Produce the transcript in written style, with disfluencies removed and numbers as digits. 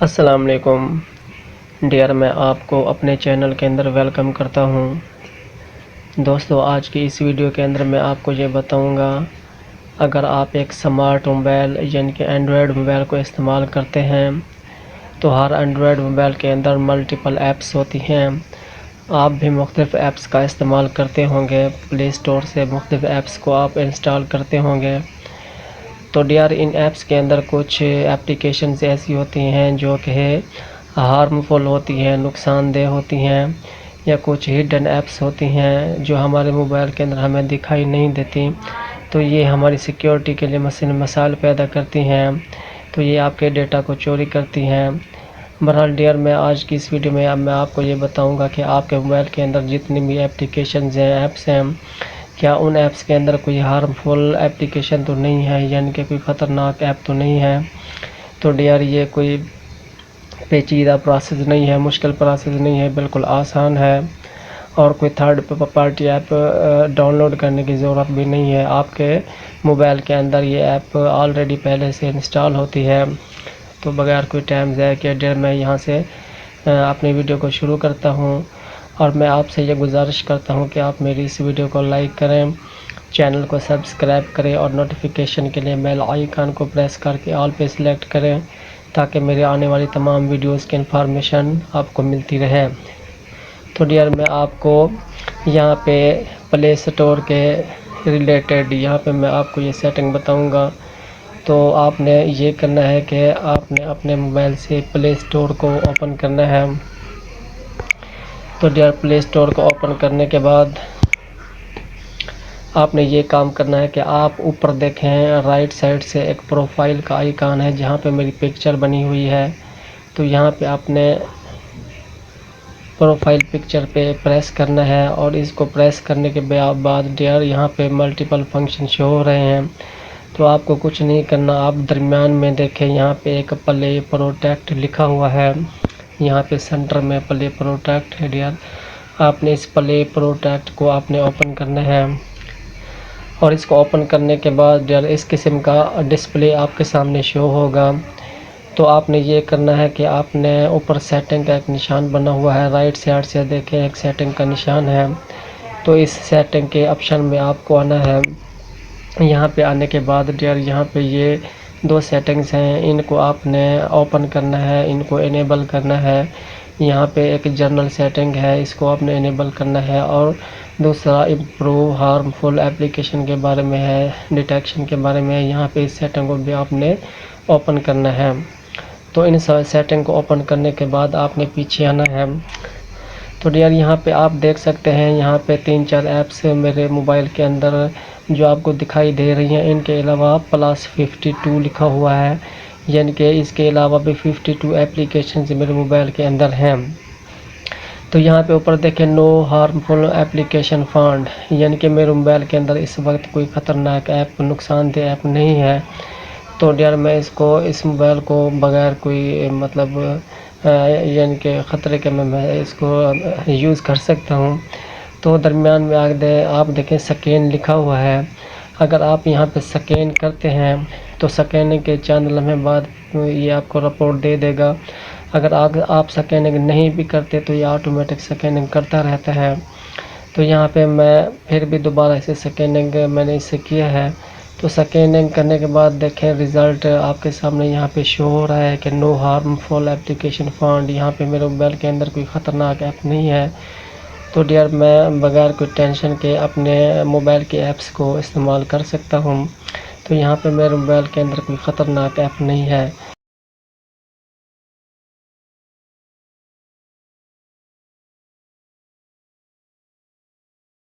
السلام علیکم ڈیئر، میں آپ کو اپنے چینل کے اندر ویلکم کرتا ہوں۔ دوستو، آج کی اس ویڈیو کے اندر میں آپ کو یہ بتاؤں گا، اگر آپ ایک سمارٹ موبائل یعنی کہ اینڈرائڈ موبائل کو استعمال کرتے ہیں تو ہر اینڈرائڈ موبائل کے اندر ملٹیپل ایپس ہوتی ہیں۔ آپ بھی مختلف ایپس کا استعمال کرتے ہوں گے، پلے اسٹور سے مختلف ایپس کو آپ انسٹال کرتے ہوں گے۔ تو ڈیئر، ان ایپس کے اندر کچھ اپلیکیشنز ایسی ہوتی ہیں جو کہ ہارمفل ہوتی ہیں، نقصان دہ ہوتی ہیں، یا کچھ ہڈن ایپس ہوتی ہیں جو ہمارے موبائل کے اندر ہمیں دکھائی نہیں دیتی، تو یہ ہماری سیکیورٹی کے لیے مسائل پیدا کرتی ہیں، تو یہ آپ کے ڈیٹا کو چوری کرتی ہیں۔ بہرحال ڈیئر، میں آج کی اس ویڈیو میں آپ کو یہ بتاؤں گا کہ آپ کے موبائل کے اندر جتنی بھی اپلیکیشنز ہیں، ایپس ہیں، کیا ان ایپس کے اندر کوئی ہارمفل اپلیکیشن تو نہیں ہے، یعنی کہ کوئی خطرناک ایپ تو نہیں ہے۔ تو ڈیئر، یہ کوئی پیچیدہ پروسیس نہیں ہے، مشکل پروسیس نہیں ہے، بالکل آسان ہے، اور کوئی third party app download کرنے کی ضرورت بھی نہیں ہے۔ آپ کے موبائل کے اندر یہ ایپ آلریڈی پہلے سے انسٹال ہوتی ہے۔ تو بغیر کوئی ٹائم ضائع کیے ڈیئر، میں یہاں سے اپنی ویڈیو کو شروع کرتا ہوں، اور میں آپ سے یہ گزارش کرتا ہوں کہ آپ میری اس ویڈیو کو لائک کریں، چینل کو سبسکرائب کریں، اور نوٹیفیکیشن کے لیے بیل آئیکن کو پریس کر کے آل پہ سلیکٹ کریں، تاکہ میرے آنے والی تمام ویڈیوز کی انفارمیشن آپ کو ملتی رہے۔ تو ڈیئر، میں آپ کو یہاں پہ پلے اسٹور کے ریلیٹڈ یہاں پہ میں آپ کو یہ سیٹنگ بتاؤں گا۔ تو آپ نے یہ کرنا ہے کہ آپ نے اپنے موبائل سے پلے اسٹور کو اوپن کرنا ہے۔ تو ڈیئر، پلے اسٹور کو اوپن کرنے کے بعد آپ نے یہ کام کرنا ہے کہ آپ اوپر دیکھیں، رائٹ سائڈ سے ایک پروفائل کا آئیکن ہے جہاں پہ میری پکچر بنی ہوئی ہے۔ تو یہاں پہ آپ نے پروفائل پکچر پہ پریس کرنا ہے، اور اس کو پریس کرنے کے بعد ڈیئر، یہاں پہ ملٹیپل فنکشن شو ہو رہے ہیں۔ تو آپ کو کچھ نہیں کرنا، آپ درمیان میں دیکھیں، یہاں پہ ایک پلے پروٹیکٹ لکھا ہوا ہے، یہاں پہ سینٹر میں پلے پروٹیکٹ ہے ڈیئر۔ آپ نے اس پلے پروٹیکٹ کو آپ نے اوپن کرنا ہے، اور اس کو اوپن کرنے کے بعد ڈیئر اس قسم کا ڈسپلے آپ کے سامنے شو ہوگا۔ تو آپ نے یہ کرنا ہے کہ آپ نے اوپر سیٹنگ کا ایک نشان بنا ہوا ہے، رائٹ سائڈ سے دیکھیں ایک سیٹنگ کا نشان ہے، تو اس سیٹنگ کے آپشن میں آپ کو آنا ہے۔ یہاں پہ آنے کے بعد ڈیئر، یہاں پہ یہ دو سیٹنگز ہیں، ان کو آپ نے اوپن کرنا ہے، ان کو انیبل کرنا ہے۔ یہاں پہ ایک جنرل سیٹنگ ہے، اس کو آپ نے انیبل کرنا ہے، اور دوسرا امپروو ہارمفل اپلیکیشن کے بارے میں ہے، ڈیٹیکشن کے بارے میں ہے، یہاں پہ اس سیٹنگ کو بھی آپ نے اوپن کرنا ہے۔ تو ان سیٹنگ کو اوپن کرنے کے بعد آپ نے پیچھے آنا ہے۔ تو ڈیئر، یہاں پہ آپ دیکھ سکتے ہیں، یہاں پہ 3-4 ایپس میرے موبائل کے اندر جو آپ کو دکھائی دے رہی ہیں، ان کے علاوہ +52 لکھا ہوا ہے، یعنی کہ اس کے علاوہ بھی 52 اپلیکیشنز میرے موبائل کے اندر ہیں۔ تو یہاں پہ اوپر دیکھیں، نو ہارمفل اپلیکیشن فاؤنڈ، یعنی کہ میرے موبائل کے اندر اس وقت کوئی خطرناک ایپ، نقصان دہ ایپ نہیں ہے۔ تو ڈیئر، میں اس موبائل کو بغیر کوئی یعنی کہ خطرے کے میں اس کو یوز کر سکتا ہوں۔ تو درمیان میں آپ دیکھیں سکین لکھا ہوا ہے، اگر آپ یہاں پہ سکین کرتے ہیں تو سکیننگ کے چند لمحے بعد یہ آپ کو رپورٹ دے دے گا۔ اگر آپ سکیننگ نہیں بھی کرتے تو یہ آٹومیٹک سکیننگ کرتا رہتا ہے۔ تو یہاں پہ میں پھر بھی دوبارہ اسے سکیننگ میں نے اسے کیا ہے، تو سکیننگ کرنے کے بعد دیکھیں رزلٹ آپ کے سامنے یہاں پہ شو ہو رہا ہے کہ نو ہارمفل اپلیکیشن فاؤنڈ، یہاں پہ میرے موبائل کے اندر کوئی خطرناک ایپ نہیں ہے۔ تو ڈیئر، میں بغیر کوئی ٹینشن کے اپنے موبائل کے ایپس کو استعمال کر سکتا ہوں۔ تو یہاں پہ میرے موبائل کے اندر کوئی خطرناک ایپ نہیں ہے۔